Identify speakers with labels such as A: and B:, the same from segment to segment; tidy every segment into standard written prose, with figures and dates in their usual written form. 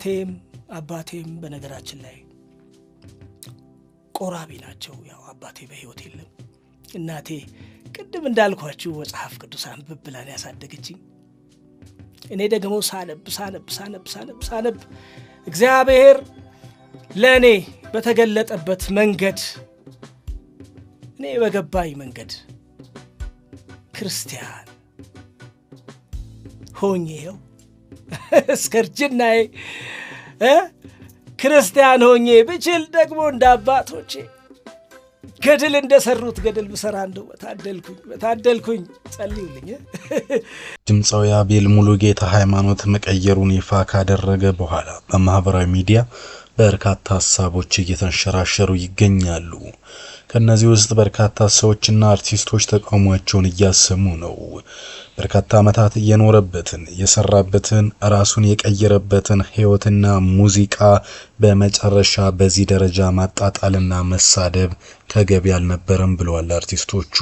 A: አባቴም በነገራችን ላይ ቆራቢ ናቸው። ያው አባቴ በህይወት የለም። እናቴ ቅድም እንዳልኳችሁ መጽሐፍ ቅዱስ አንብብ ብላን ያሳደገችኝ። እኔ ደግሞ ሳነብ እግዚአብሔር ለኔ በተገለጠበት መንገድ እኔ በገባኝ መንገድ ክርስቲያን ሆኜው እስከርጅናዬ ክርስቲያን ሆኜ ብችል ደግሞ እንደ አባቶቼ ገድል እንደሰሩት ገድል ብሰራ እንደው በታደልኩኝ ጸልዩልኝ።
B: ድምፃዊ አቤል ሙሉጌታ ሃይማኖት መቀየሩን ይፋ ካደረገ በኋላ በማህበራዊ ሚዲያ በርካታ ሐሳቦች እየተንሸራሸሩ ይገኛሉ። ከነዚህ ውስጥ በርካታ ሰዎችና አርቲስቶች ተቃውሟቸውን እያሰሙ ነው። በርካታ ዓመታት የኖረበትን የሰራበትን ራሱን የቀየረበትን ህይወትና ሙዚቃ በመጨረሻ በዚህ ደረጃ ማጣጣልና መሳደብ ተገቢ አልነበረም ብለዋል አርቲስቶቹ።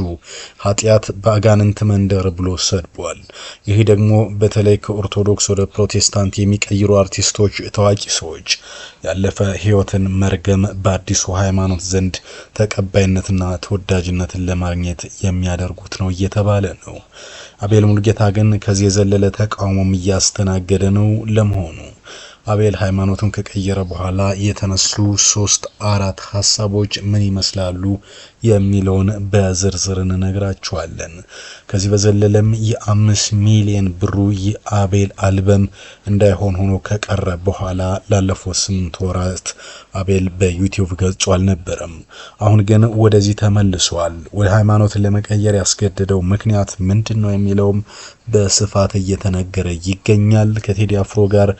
B: ኃጢአት በአጋንንት መንደር ብሎ ሰድቧል። ይህ ደግሞ በተለይ ከኦርቶዶክስ ወደ ፕሮቴስታንት የሚቀይሩ አርቲስቶች፣ ታዋቂ ሰዎች ያለፈ ህይወትን መርገም በአዲሱ ሃይማኖት ዘንድ ተቀባይነትና ተወዳጅነትን ለማግኘት የሚያደርጉት ነው እየተባለ ነው። አቤል ሙሉጌታ ግን ከዚህ የዘለለ ተቃውሞም እያስተናገደ ነው። ለመሆኑ አቤል ሃይማኖቱን ከቀየረ በኋላ የተነሱ 3-4 ሐሳቦች ምን ይመስላሉ የሚለውን በዝርዝር እንነግራችኋለን። ከዚህ በዘለለም የ5 ሚሊዮን ብሩ የአቤል አልበም እንዳይሆን ሆኖ ከቀረ በኋላ ላለፈው 8 ወራት አቤል በዩቲዩብ ገጹ አልነበረም። አሁን ግን ወደዚህ ተመልሷል። ወደ ሃይማኖት ለመቀየር ያስገደደው ምክንያት ምንድነው የሚለውም በስፋት እየተነገረ ይገኛል። ከቴዲ አፍሮ ጋር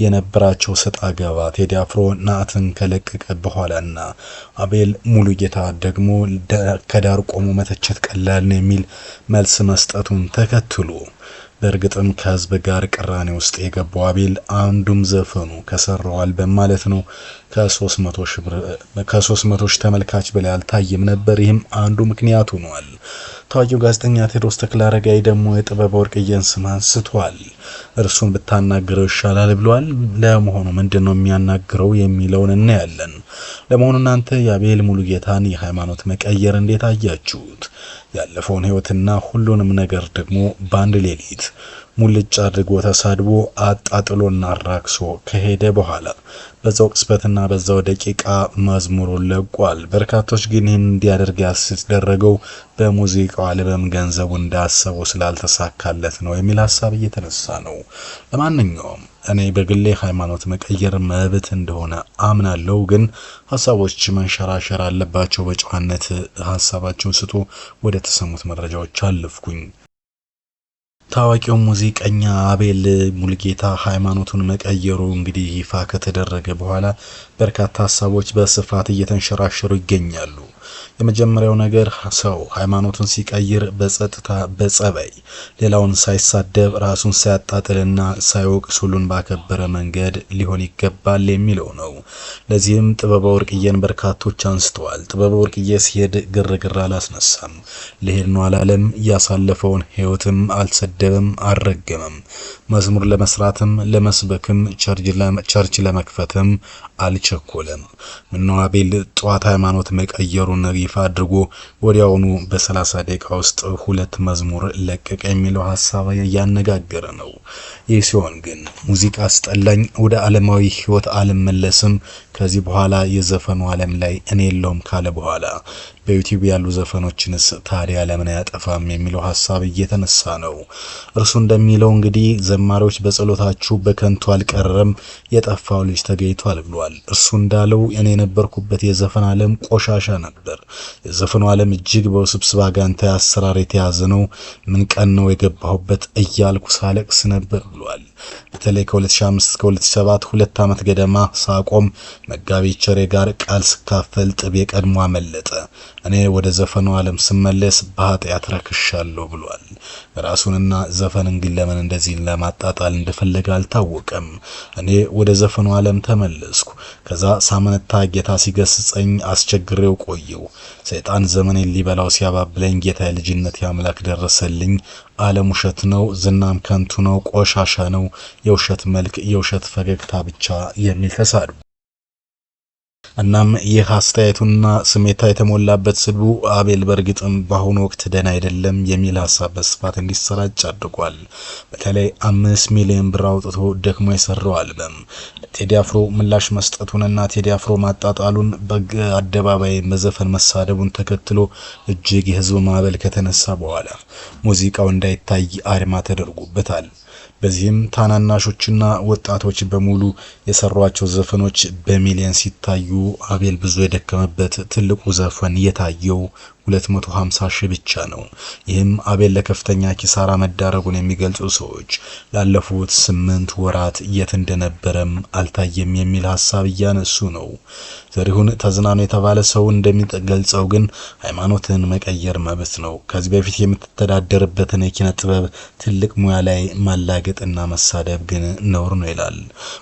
B: የነበራቸው ሰጣ ገባ ቴዲ አፍሮ ናትን ከለቀቀ በኋላና አቤል ሙሉጌታ ደግሞ ከዳር ቆሞ መተቸት ቀላል ነው የሚል መልስ መስጠቱን ተከትሎ በእርግጥም ከህዝብ ጋር ቅራኔ ውስጥ የገባው አቤል አንዱም ዘፈኑ ከሰራው አልበም ማለት ነው ከ300 ሺህ ተመልካች በላይ አልታየም ነበር። ይህም አንዱ ምክንያቱ ሆኗል። ታዋቂው ጋዜጠኛ ቴዎድሮስ ተክለአረጋይ ደግሞ የጥበበ ወርቅዬን ስም አንስቷል። እርሱን ብታናግረው ይሻላል ብሏል። ለመሆኑ ምንድነው የሚያናግረው የሚለውን እናያለን። ለመሆኑ እናንተ የአቤል ሙሉጌታን የሃይማኖት መቀየር እንዴት አያችሁት? ያለፈውን ህይወትና ሁሉንም ነገር ደግሞ በአንድ ሌሊት ሙልጭ አድርጎ ተሳድቦ አጣጥሎና አራክሶ ከሄደ በኋላ በዛው ቅጽበትና በዛው ደቂቃ መዝሙሩን ለቋል። በርካቶች ግን ይህን እንዲያደርግ ያስደረገው በሙዚቃው አልበም ገንዘቡ እንዳሰበው ስላልተሳካለት ነው የሚል ሐሳብ እየተነሳ ነው። ለማንኛውም እኔ በግሌ ሃይማኖት መቀየር መብት እንደሆነ አምናለሁ። ግን ሐሳቦች መንሸራሸር አለባቸው። በጨዋነት ሐሳባቸውን ስጡ። ወደ ተሰሙት መረጃዎች አለፍኩኝ። ታዋቂው ሙዚቀኛ አቤል ሙሉጌታ ሃይማኖቱን መቀየሩ እንግዲህ ይፋ ከተደረገ በኋላ በርካታ ሐሳቦች በስፋት እየተንሸራሸሩ ይገኛሉ። የመጀመሪያው ነገር ሰው ሃይማኖቱን ሲቀይር በጸጥታ በጸባይ ሌላውን ሳይሳደብ ራሱን ሳያጣጥልና ሳይወቅስ ሁሉን ባከበረ መንገድ ሊሆን ይገባል የሚለው ነው። ለዚህም ጥበበ ወርቅዬን በርካቶች አንስተዋል። ጥበበ ወርቅዬ ሲሄድ ግርግር አላስነሳም፣ ለሄድ ነው አላለም። ያሳለፈውን ህይወትም አልሰደበም፣ አልረገመም። መዝሙር ለመስራትም ለመስበክም ቸርች ለመክፈትም አልቸኮለም። ምነው አቤል ጧት ሃይማኖት መቀየሩን ይፋ አድርጎ ወዲያውኑ በ30 ደቂቃ ውስጥ 2 መዝሙር ለቀቀ የሚለው ሐሳብ ያነጋገረ ነው። ይህ ሲሆን ግን ሙዚቃ አስጠላኝ፣ ወደ ዓለማዊ ህይወት አልመለስም፣ ከዚህ በኋላ የዘፈኑ ዓለም ላይ እኔ የለውም ካለ በኋላ በዩቲዩብ ያሉ ዘፈኖችንስ ታዲያ ለምን ያጠፋም የሚለው ሐሳብ እየተነሳ ነው። እርሱ እንደሚለው እንግዲህ ዘማሪዎች በጸሎታችሁ በከንቱ አልቀረም፣ የጠፋው ልጅ ተገኝቷል ብሏል። እርሱ እንዳለው እኔ የነበርኩበት የዘፈን ዓለም ቆሻሻ ነበር። የዘፈኑ ዓለም እጅግ በውስብስብ አጋንንታዊ አሰራር የተያዘ ነው። ምን ቀን ነው የገባሁበት እያልኩ ሳለቅስ ነበር ብሏል። በተለይ ከ2005 እስከ 2007 2 ዓመት ገደማ ሳቆም መጋቢ ቸሬ ጋር ቃል ስካፈል ጥቤ ቀድሞ አመለጠ። እኔ ወደ ዘፈኑ ዓለም ስመለስ በኃጢአት ረክሻለሁ ብሏል። ራሱንና ዘፈንን ግን ለምን እንደዚህ ለማጣጣል እንደፈለገ አልታወቀም። እኔ ወደ ዘፈኑ ዓለም ተመለስኩ። ከዛ ሳመነታ ጌታ ሲገስጸኝ አስቸግሬው ቆየው። ሰይጣን ዘመኔን ሊበላው ሲያባብለኝ ጌታ የልጅነት ያምላክ ደረሰልኝ ዓለም ውሸት ነው፣ ዝናም ከንቱ ነው፣ ቆሻሻ ነው፣ የውሸት መልክ የውሸት ፈገግታ ብቻ የሚል ተሳድቡ። እናም ይህ አስተያየቱና ስሜታ የተሞላበት ስድቡ አቤል በእርግጥም በአሁኑ ወቅት ደህና አይደለም የሚል ሀሳብ በስፋት እንዲሰራጭ አድርጓል። በተለይ 5 ሚሊዮን ብር አውጥቶ ደክሞ የሰራው አልበም ቴዲ አፍሮ ምላሽ መስጠቱንና ቴዲ አፍሮ ማጣጣሉን በአደባባይ መዘፈን መሳደቡን ተከትሎ እጅግ የህዝብ ማዕበል ከተነሳ በኋላ ሙዚቃው እንዳይታይ አድማ ተደርጎበታል። በዚህም ታናናሾችና ወጣቶች በሙሉ የሰሯቸው ዘፈኖች በሚሊዮን ሲታዩ አቤል ብዙ የደከመበት ትልቁ ዘፈን የታየው 250 ሺህ ብቻ ነው። ይህም አቤል ለከፍተኛ ኪሳራ መዳረጉን የሚገልጹ ሰዎች ላለፉት 8 ወራት የት እንደነበረም አልታየም የሚል ሐሳብ እያነሱ ነው። ዘሪሁን ተዝናኑ የተባለ ሰው እንደሚገልጸው ግን ሃይማኖትን መቀየር መብት ነው። ከዚህ በፊት የምትተዳደርበትን የኪነ ጥበብ ትልቅ ሙያ ላይ ማላገጥና መሳደብ ግን ነውር ነው ይላል።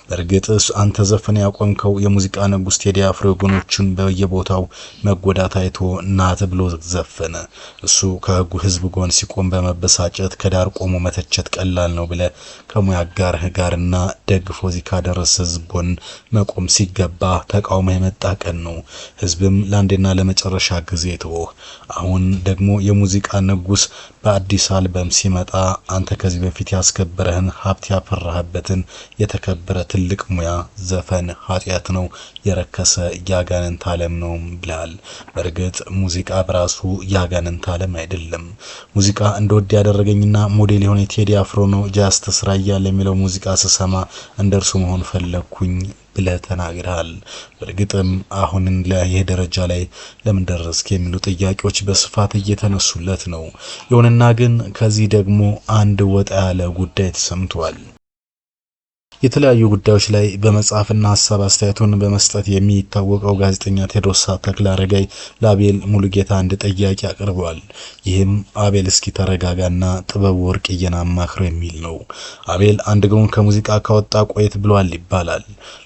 B: በእርግጥ አንተ ዘፈን ያቆምከው የሙዚቃ ንጉስ ቴዲ አፍሮ ወገኖችን በየቦታው መጎዳት አይቶ ናት ብሎ ዘፈነ። እሱ ከህጉ ህዝብ ጎን ሲቆም በመበሳጨት ከዳር ቆሞ መተቸት ቀላል ነው ብለ ከሙያ ጋርና ደግፎ እዚህ ካደረሰ ህዝብ ጎን መቆም ሲገባ ተቃውሞ የመጣ ቀን ነው። ህዝብም ለአንዴና ለመጨረሻ ጊዜ ተወው። አሁን ደግሞ የሙዚቃ ንጉስ በአዲስ አልበም ሲመጣ አንተ ከዚህ በፊት ያስከበረህን ሀብት ያፈራህበትን የተከበረ ትልቅ ሙያ ዘፈን ኃጢያት ነው፣ የረከሰ ያጋንንት ዓለም ነው ብላል። በእርግጥ ሙዚቃ በራሱ ያጋንንት ዓለም አይደለም። ሙዚቃ እንደወድ ያደረገኝና ሞዴል የሆነ ቴዲ አፍሮ ነው ጃስት ስራያ ለሚለው ሙዚቃ ስሰማ እንደርሱ መሆን ፈለኩኝ ብለ ተናግረሃል። በእርግጥም አሁን ላይ ደረጃ ላይ ለምን ደረስክ የሚሉ ጥያቄዎች በስፋት እየተነሱለት ነው። ይሁንና ግን ከዚህ ደግሞ አንድ ወጣ ያለ ጉዳይ ተሰምቷል። የተለያዩ ጉዳዮች ላይ በመጻፍና ሐሳብ አስተያየቱን በመስጠት የሚታወቀው ጋዜጠኛ ቴዎድሮስ ተክለአረጋይ ለአቤል ሙሉጌታ አንድ ጥያቄ አቅርቧል። ይህም አቤል እስኪ ተረጋጋና ጥበብ ወርቅዬን አማክረው የሚል ነው። አቤል አንድ እግሩን ከሙዚቃ ካወጣ ቆየት ብሏል ይባላል።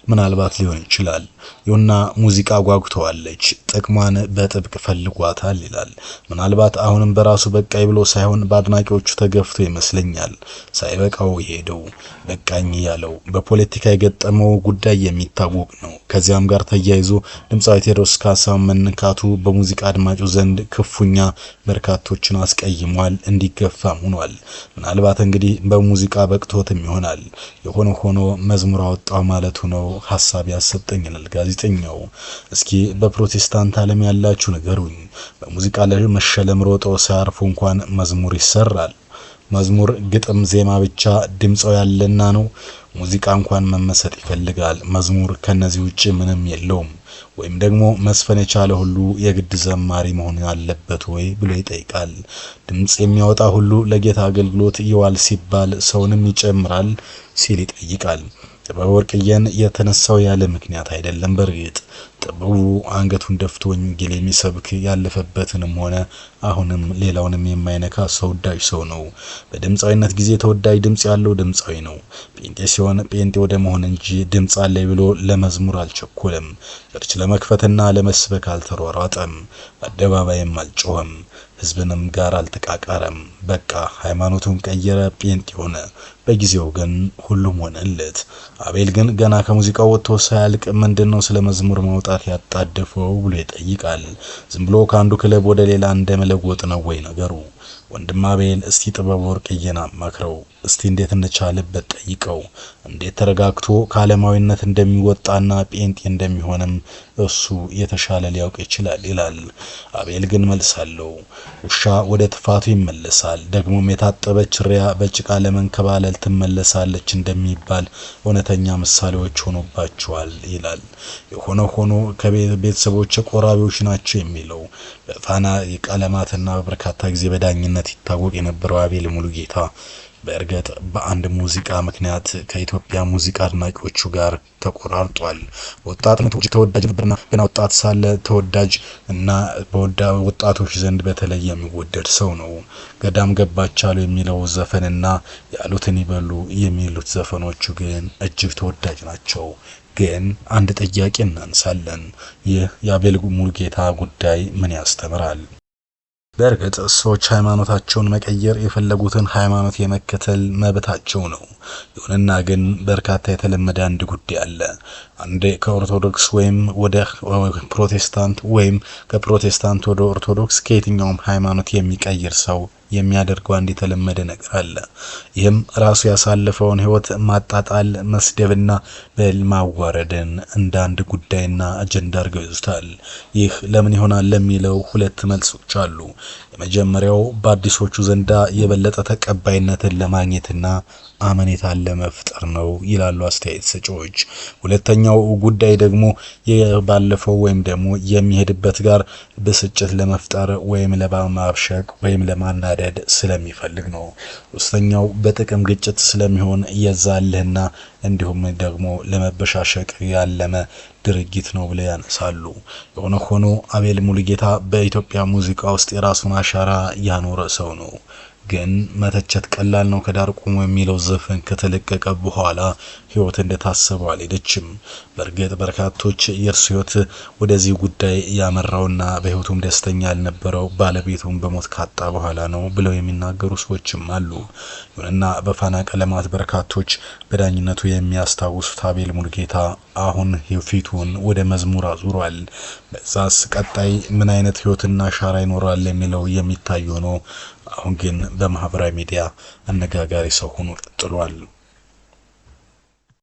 B: ምናልባት ሊሆን ይችላል። ይሁንና ሙዚቃ ጓጉተዋለች፣ ጥቅሟን በጥብቅ ፈልጓታል ይላል። ምናልባት አሁንም በራሱ በቃይ ብሎ ሳይሆን በአድናቂዎቹ ተገፍቶ ይመስለኛል ሳይበቃው ሄደው በቃኝ ያለው። በፖለቲካ የገጠመው ጉዳይ የሚታወቅ ነው። ከዚያም ጋር ተያይዞ ድምጻዊ ቴዎድሮስ ካሳሁን መንካቱ በሙዚቃ አድማጩ ዘንድ ክፉኛ በርካቶችን አስቀይሟል፣ እንዲገፋም ሆኗል። ምናልባት እንግዲህ በሙዚቃ በቅቶትም ይሆናል። የሆነ ሆኖ መዝሙር አወጣው ማለቱ ነው ሐሳብ ያሰጠኛል ጋዜጠኛው። እስኪ በፕሮቴስታንት ዓለም ያላችሁ ነገሩኝ፣ በሙዚቃ ላይ መሸለም ሮጦ ሳያርፉ እንኳን መዝሙር ይሰራል። መዝሙር ግጥም ዜማ ብቻ ድምጻው ያለና ነው። ሙዚቃ እንኳን መመሰጥ ይፈልጋል። መዝሙር ከነዚህ ውጪ ምንም የለውም። ወይም ደግሞ መስፈን የቻለ ሁሉ የግድ ዘማሪ መሆን አለበት ወይ ብሎ ይጠይቃል። ድምጽ የሚያወጣ ሁሉ ለጌታ አገልግሎት ይዋል ሲባል ሰውንም ይጨምራል ሲል ይጠይቃል። ጥበብ ወርቅዬን የተነሳው ያለ ምክንያት አይደለም። በርግጥ ጥበቡ አንገቱን ደፍቶ ወንጌል የሚሰብክ ያለፈበትንም ሆነ አሁንም ሌላውንም የማይነካ ሰው ወዳጅ ሰው ነው። በድምጻዊነት ጊዜ ተወዳጅ ድምጽ ያለው ድምጻዊ ነው። ጴንጤ ሲሆን ጴንጤ ወደ መሆን እንጂ ድምጽ አለኝ ብሎ ለመዝሙር አልቸኮለም። ቸርች ለመክፈትና ለመስበክ አልተሯሯጠም። በአደባባይም አልጮኸም። ህዝብንም ጋር አልተቃቃረም። በቃ ሃይማኖቱን ቀየረ፣ ጴንጤ ሆነ። በጊዜው ግን ሁሉም ሆነለት። አቤል ግን ገና ከሙዚቃው ወጥቶ ሳያልቅ ምንድነው ስለ መዝሙር ማውጣት ያጣደፈው ብሎ ይጠይቃል። ዝም ብሎ ከአንዱ ክለብ ወደ ሌላ እንደመለወጥ ነው ወይ ነገሩ? ወንድም አቤል እስቲ ጥበብ ወርቅዬን አማክረው፣ እስቲ እንዴት እንቻለበት ጠይቀው፣ እንዴት ተረጋግቶ ከዓለማዊነት እንደሚወጣና ጴንጤ እንደሚሆንም እሱ የተሻለ ሊያውቅ ይችላል ይላል። አቤል ግን መልሳለው፣ ውሻ ወደ ትፋቱ ይመለሳል፣ ደግሞም የታጠበች ሪያ በጭቃ ለመንከባለል ትመለሳለች እንደሚባል እውነተኛ ምሳሌዎች ሆኖባቸዋል ይላል። የሆነ ሆኖ ከቤተሰቦች ቆራቢዎች ናቸው የሚለው በፋና የቀለማትና በርካታ ጊዜ በዳኝነት ይታወቅ የነበረው አቤል ሙሉጌታ በእርግጥ በአንድ ሙዚቃ ምክንያት ከኢትዮጵያ ሙዚቃ አድናቂዎቹ ጋር ተቆራርጧል። ወጣትነቱ ተወዳጅ ነበርና ገና ወጣት ሳለ ተወዳጅ እና በወጣቶች ዘንድ በተለይ የሚወደድ ሰው ነው። ገዳም ገባቻሉ የሚለው ዘፈንና ያሉትን ይበሉ የሚሉት ዘፈኖቹ ግን እጅግ ተወዳጅ ናቸው። ግን አንድ ጥያቄ እናንሳለን። ይህ የአቤል ሙሉጌታ ጉዳይ ምን ያስተምራል? በእርግጥ ሰዎች ሃይማኖታቸውን መቀየር የፈለጉትን ሃይማኖት የመከተል መብታቸው ነው። ይሁንና ግን በርካታ የተለመደ አንድ ጉዳይ አለ። አንዴ ከኦርቶዶክስ ወይም ወደ ፕሮቴስታንት ወይም ከፕሮቴስታንት ወደ ኦርቶዶክስ ከየትኛውም ሃይማኖት የሚቀይር ሰው የሚያደርገው አንድ የተለመደ ነገር አለ። ይህም ራሱ ያሳለፈውን ህይወት ማጣጣል፣ መስደብና በማዋረድን እንደ አንድ ጉዳይና አጀንዳ አድርገው ይዙታል። ይህ ለምን ይሆናል ለሚለው ሁለት መልሶች አሉ። የመጀመሪያው በአዲሶቹ ዘንዳ የበለጠ ተቀባይነትን ለማግኘትና አመኔታን ለመፍጠር ነው ይላሉ አስተያየት ሰጪዎች። ሁለተኛው ጉዳይ ደግሞ የባለፈው ወይም ደግሞ የሚሄድበት ጋር ብስጭት ለመፍጠር ወይም ለማብሸቅ ወይም ለማናደድ ስለሚፈልግ ነው። ሶስተኛው በጥቅም ግጭት ስለሚሆን የዛልህና እንዲሁም ደግሞ ለመበሻሸቅ ያለመ ድርጊት ነው ብለው ያነሳሉ። የሆነ ሆኖ አቤል ሙሉጌታ በኢትዮጵያ ሙዚቃ ውስጥ የራሱን አሻራ ያኖረ ሰው ነው። ግን መተቸት ቀላል ነው ከዳር ቆሞ የሚለው ዘፈን ከተለቀቀ በኋላ ህይወት እንደታሰበው አልሄደችም። በእርግጥ በርካቶች የእርሱ ህይወት ወደዚህ ጉዳይ ያመራውና በህይወቱም ደስተኛ ያልነበረው ባለቤቱን በሞት ካጣ በኋላ ነው ብለው የሚናገሩ ሰዎችም አሉ። ይሁንና በፋና ቀለማት በርካቶች በዳኝነቱ የሚያስታውሱት አቤል ሙሉጌታ አሁን ፊቱን ወደ መዝሙር አዙሯል። በዛስ ቀጣይ ምን አይነት ህይወትና አሻራ ይኖራል የሚለው የሚታይ ነው። አሁን ግን በማህበራዊ ሚዲያ አነጋጋሪ ሰው ሆኖ ቀጥሏል።